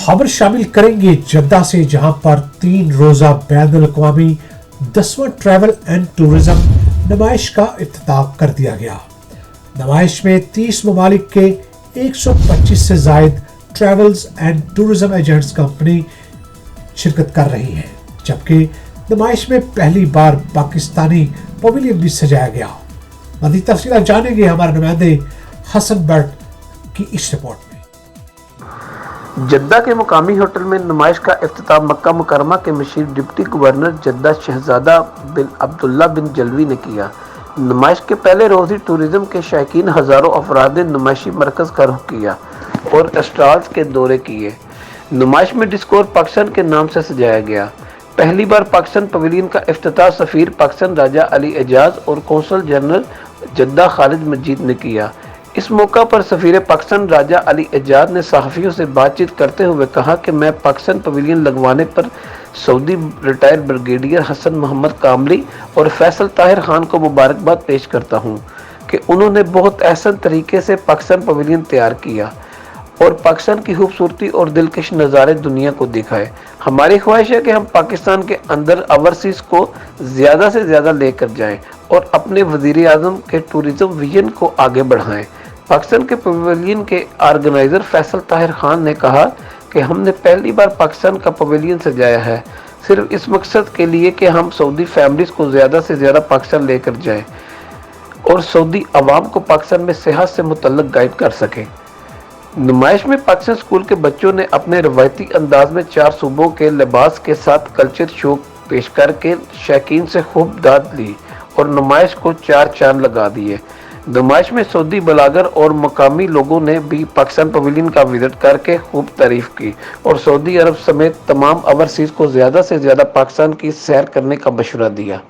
खबर शामिल करेंगे जद्दा से, जहां पर 3 रोजा बैनुल अक़वामी 10वां ट्रैवल एंड टूरिज्म नुमाइश का इफ्तिताह कर दिया गया। नुमाइश में 30 ममालिक के 125 से जायद travels and tourism agents company शिरकत कर रही है, जबकि नुमाइश में पहली बार पाकिस्तानी पवेलियन भी सजाया गया। मज़ीद तफसीलात जानेंगे हमारे नुमाइंदे हसन बट की इस रिपोर्ट में। जद्दा के मुकामी होटल में नुमाइश का इफ्तिताह मक्का मुकरमा के मशीर डिप्टी गवर्नर जद्दा शहजादा बिन अब्दुल्ला बिन जलवी ने किया। नुमाइश के पहले रोज ही टूरिज्म के शौकीन हजारों अफराद ने नुमाइशी मरकज का रुख किया और स्टॉल्स के दौरे किए। नुमाइश में डिस्कोर पाकिस्तान के नाम से सजाया गया। पहली बार पाकिस्तान पवेलियन का इफ्तिताह सफीर पाकिस्तान राजा अली एजाज और कौंसल जनरल जद्दा खालिद मजीद ने किया। इस मौका पर सफीर पाकिस्तान राजा अली एजाज ने सहाफ़ियों से बातचीत करते हुए कहा कि मैं पाकिस्तान पवेलियन लगवाने पर Saudi retired brigadier Hasan Mohammad Kamli और फैसल ताहिर खान को मुबारकबाद पेश करता हूँ कि उन्होंने बहुत एहसन तरीके से पाकिस्तान पवेलियन तैयार किया और पाकिस्तान की खूबसूरती और दिलकश नज़ारे दुनिया को दिखाए। हमारी ख्वाहिश है कि हम पाकिस्तान के अंदर ओवरसीज़ को ज़्यादा से ज़्यादा लेकर जाएं और अपने वज़ीर आज़म के टूरिज़्म विजन को आगे बढ़ाएं। पाकिस्तान के पवेलियन के ऑर्गेनाइज़र फैसल ताहिर खान ने कहा कि हमने पहली बार पाकिस्तान का पवेलियन सजाया है सिर्फ इस मकसद के लिए कि हम सऊदी फैमिलीज़ को ज़्यादा से ज़्यादा पाकिस्तान लेकर जाएं और सऊदी अवाम को पाकिस्तान में सेहत से मुतल्लिक़ गाइड कर सकें। नुमाइश में पाकिस्तान स्कूल के बच्चों ने अपने रवायती अंदाज में 4 सूबों के लिबास के साथ कल्चर शो पेश करके शौकीन से खूब दाद ली और नुमाइश को 4 चांद लगा दिए। नुमाइश में सऊदी बलागर और मकामी लोगों ने भी पाकिस्तान पवेलियन का विजिट करके खूब तारीफ की और सऊदी अरब समेत तमाम ओवरसीज़ को ज़्यादा से ज़्यादा पाकिस्तान की सैर करने का मशवरा दिया।